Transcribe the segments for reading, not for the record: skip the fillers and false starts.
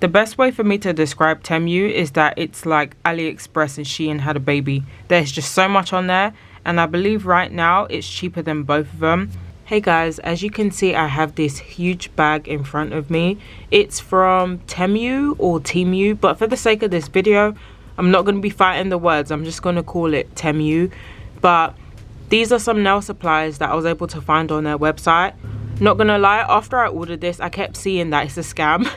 The best way for me to describe TEMU is that it's like AliExpress and Shein had a baby. There's just so much on there, and I believe right now it's cheaper than both of them. Hey guys, as you can see, I have this huge bag in front of me. It's from TEMU or TEMU, but for the sake of this video, I'm not going to be fighting the words. I'm just going to call it TEMU. But these are some nail supplies that I was able to find on their website. Not gonna lie, after I ordered this, I kept seeing that it's a scam.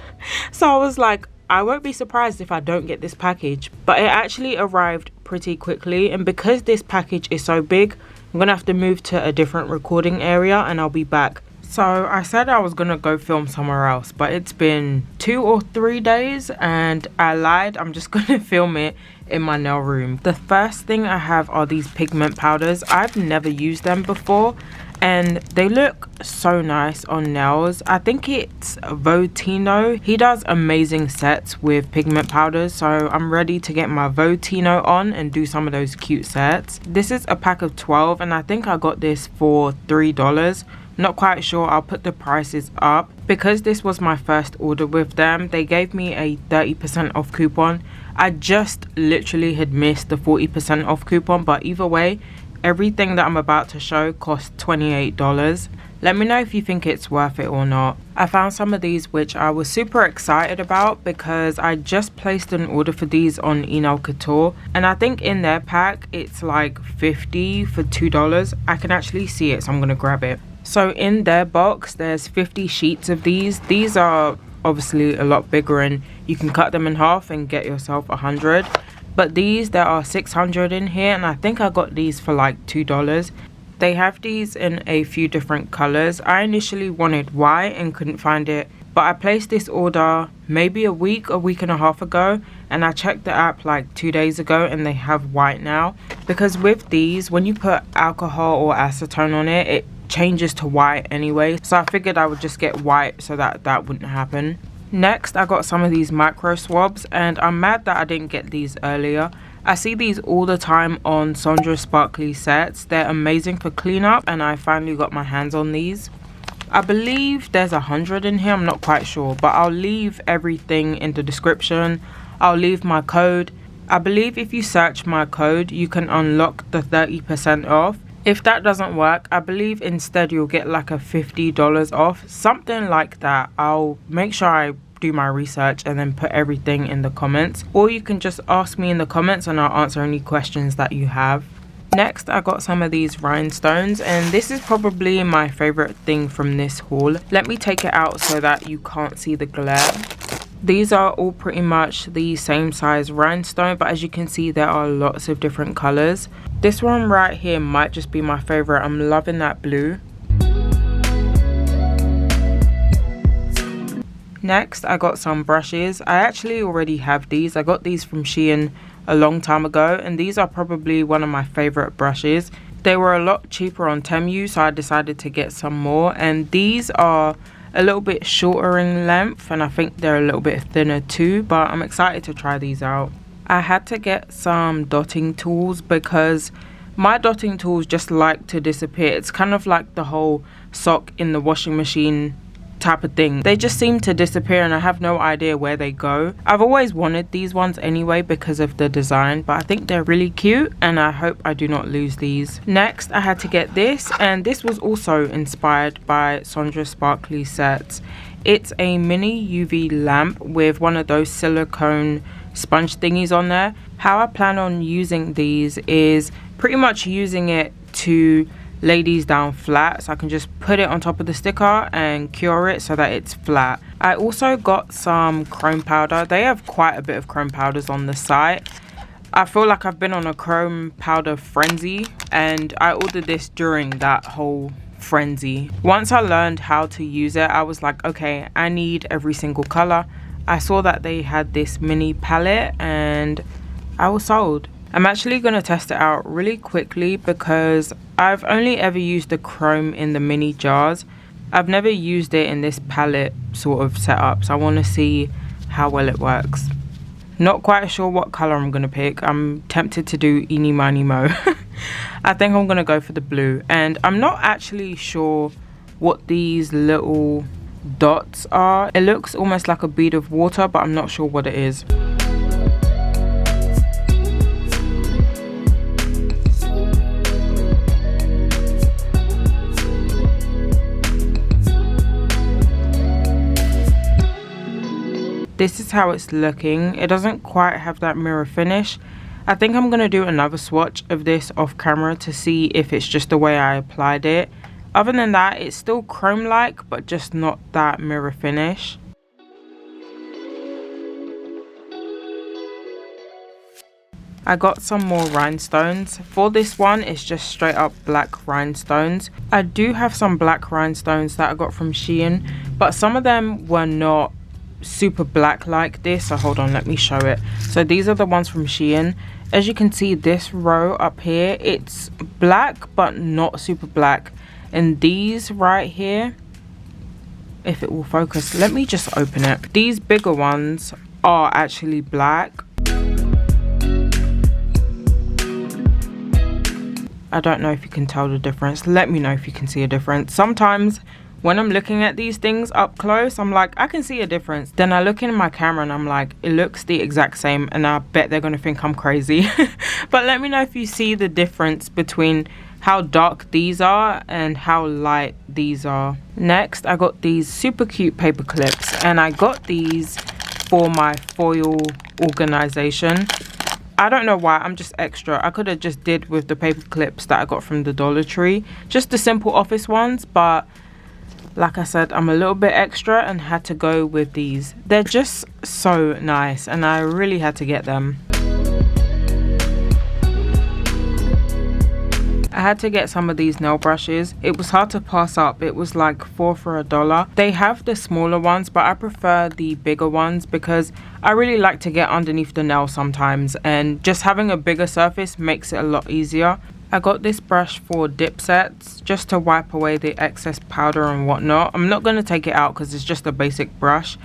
So I was like, I won't be surprised if I don't get this package. But it actually arrived pretty quickly, and because this package is so big, I'm gonna have to move to a different recording area and I'll be back. So I said I was gonna go film somewhere else, but it's been 2 or 3 days and I lied. I'm just gonna film it in my nail room. The first thing I have are these pigment powders. I've never used them before and they look so nice on nails. I think it's Votino. He does amazing sets with pigment powders, so I'm ready to get my Votino on and do some of those cute sets. This is a pack of 12 and I think I got this for $3. Not quite sure, I'll put the prices up. Because this was my first order with them, they gave me a 30% off coupon. I just literally had missed the 40% off coupon, but either way, everything that I'm about to show costs $28. Let me know if you think it's worth it or not. I found some of these which I was super excited about because I just placed an order for these on Nail Couture, and I think in their pack it's like 50 for $2. I can actually see it, so I'm gonna grab it. So in their box there's 50 sheets of these. These are obviously a lot bigger and you can cut them in half and get yourself 100. But these, there are 600 in here, and I think I got these for like $2. They have these in a few different colors. I initially wanted white and couldn't find it, but I placed this order maybe a week and a half ago, and I checked the app like 2 days ago and they have white now. Because with these, when you put alcohol or acetone on it, it changes to white anyway, so I figured I would just get white so that wouldn't happen. Next, I got some of these micro swabs, and I'm mad that I didn't get these earlier. I see these all the time on Sondra Sparkly sets. They're amazing for cleanup, and I finally got my hands on these. I believe there's 100 in here, I'm not quite sure, but I'll leave everything in the description. I'll leave my code. I believe if you search my code, you can unlock the 30% off. If that doesn't work, I believe instead you'll get like a $50 off, something like that. I'll make sure I do my research and then put everything in the comments, or you can just ask me in the comments and I'll answer any questions that you have. Next, I got some of these rhinestones, and this is probably my favorite thing from this haul. Let me take it out so that you can't see the glare. These are all pretty much the same size rhinestone, but as you can see there are lots of different colors. This one right here might just be my favorite. I'm loving that blue. Next, I got some brushes. I actually already have these. I got these from Shein a long time ago, and these are probably one of my favorite brushes. They were a lot cheaper on TEMU, so I decided to get some more, and these are a little bit shorter in length, and I think they're a little bit thinner too, but I'm excited to try these out. I had to get some dotting tools because my dotting tools just like to disappear. It's kind of like the whole sock in the washing machine type of thing. They just seem to disappear and I have no idea where they go. I've always wanted these ones anyway because of the design, but I think they're really cute and I hope I do not lose these. Next, I had to get this, and this was also inspired by Sondra Sparkly sets. It's a mini UV lamp with one of those silicone sponge thingies on there. How I plan on using these is pretty much using it to lay these down flat, so I can just put it on top of the sticker and cure it so that it's flat. I also got some chrome powder. They have quite a bit of chrome powders on the site. I feel like I've been on a chrome powder frenzy, and I ordered this during that whole frenzy. Once I learned how to use it, I was like, okay, I need every single color. I saw that they had this mini palette and I was sold. I'm actually going to test it out really quickly because I've only ever used the chrome in the mini jars. I've never used it in this palette sort of setup, so I want to see how well it works. Not quite sure what color I'm going to pick. I'm tempted to do eeny miny mo. I think I'm going to go for the blue, and I'm not actually sure what these little dots are. It looks almost like a bead of water, but I'm not sure what it is. This is how it's looking. It doesn't quite have that mirror finish. I think I'm going to do another swatch of this off camera to see if it's just the way I applied it. Other than that, it's still chrome-like, but just not that mirror finish. I got some more rhinestones. For this one, it's just straight up black rhinestones. I do have some black rhinestones that I got from Shein, but some of them were not super black like this. So hold on, let me show it. So these are the ones from Shein. As you can see, this row up here, it's black but not super black, and these right here, if it will focus, let me just open it. These bigger ones are actually black. I don't know if you can tell the difference. Let me know if you can see a difference. Sometimes when I'm looking at these things up close, I'm like, I can see a difference. Then I look in my camera and I'm like, it looks the exact same, and I bet they're gonna think I'm crazy. But let me know if you see the difference between how dark these are and how light these are. Next, I got these super cute paper clips, and I got these for my foil organization. I don't know why, I'm just extra. I could have just did with the paper clips that I got from the Dollar Tree, just the simple office ones, but like I said, I'm a little bit extra and had to go with these. They're just so nice and I really had to get them. I had to get some of these nail brushes. It was hard to pass up. It was like $4 for $1. They have the smaller ones, but I prefer the bigger ones because I really like to get underneath the nail sometimes, and just having a bigger surface makes it a lot easier. I got this brush for dip sets just to wipe away the excess powder and whatnot. I'm not going to take it out because it's just a basic brush,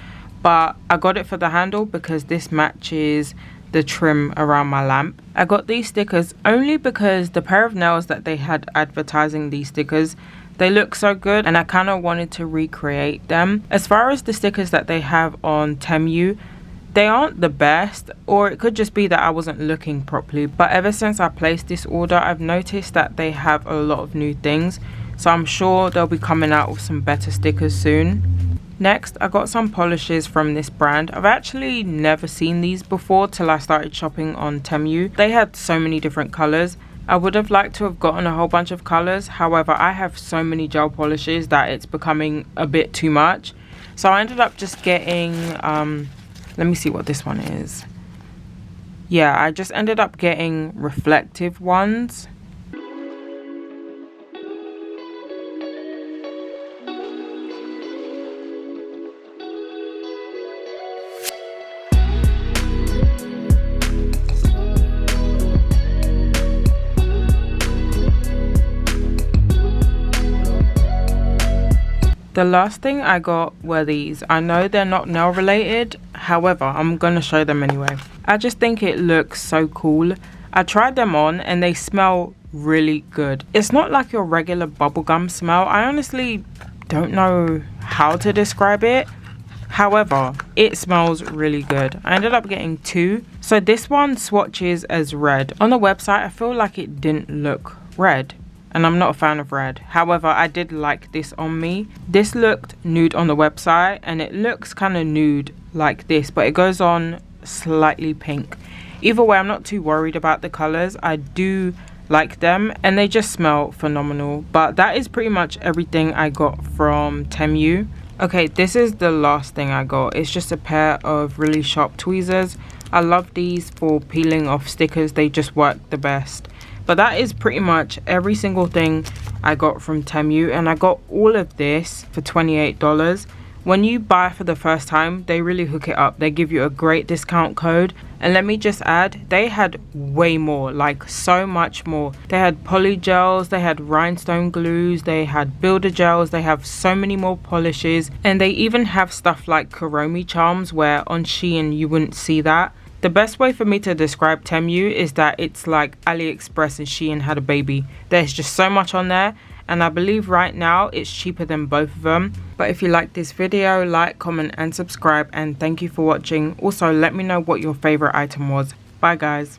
but I got it for the handle because this matches the trim around my lamp. I got these stickers only because the pair of nails that they had advertising these stickers, they look so good and I kind of wanted to recreate them. As far as the stickers that they have on TEMU, they aren't the best, or it could just be that I wasn't looking properly, but ever since I placed this order, I've noticed that they have a lot of new things, so I'm sure they'll be coming out with some better stickers soon. Next, I got some polishes from this brand. I've actually never seen these before till I started shopping on TEMU. They had so many different colors. I would have liked to have gotten a whole bunch of colors, however I have so many gel polishes that it's becoming a bit too much, so I ended up just getting let me see what this one is. Yeah, I just ended up getting reflective ones. The last thing I got were these. I know they're not nail related, however, I'm gonna show them anyway. I just think it looks so cool. I tried them on and they smell really good. It's not like your regular bubblegum smell. I honestly don't know how to describe it. However, it smells really good. I ended up getting two. So this one swatches as red. On the website, I feel like it didn't look red, and I'm not a fan of red. However, I did like this on me. This looked nude on the website and it looks kind of nude like this, but it goes on slightly pink. Either way, I'm not too worried about the colors. I do like them and they just smell phenomenal. But that is pretty much everything I got from TEMU. Okay, this is the last thing I got. It's just a pair of really sharp tweezers. I love these for peeling off stickers. They just work the best. But that is pretty much every single thing I got from TEMU, and I got all of this for $28. When you buy for the first time, they really hook it up. They give you a great discount code, and let me just add, they had way more, like so much more. They had poly gels, they had rhinestone glues, they had builder gels, they have so many more polishes, and they even have stuff like Kuromi charms where on Shein you wouldn't see that. The best way for me to describe TEMU is that it's like AliExpress and Shein had a baby. There's just so much on there, and I believe right now it's cheaper than both of them. But if you like this video, like, comment and subscribe, and thank you for watching. Also, let me know what your favorite item was. Bye guys.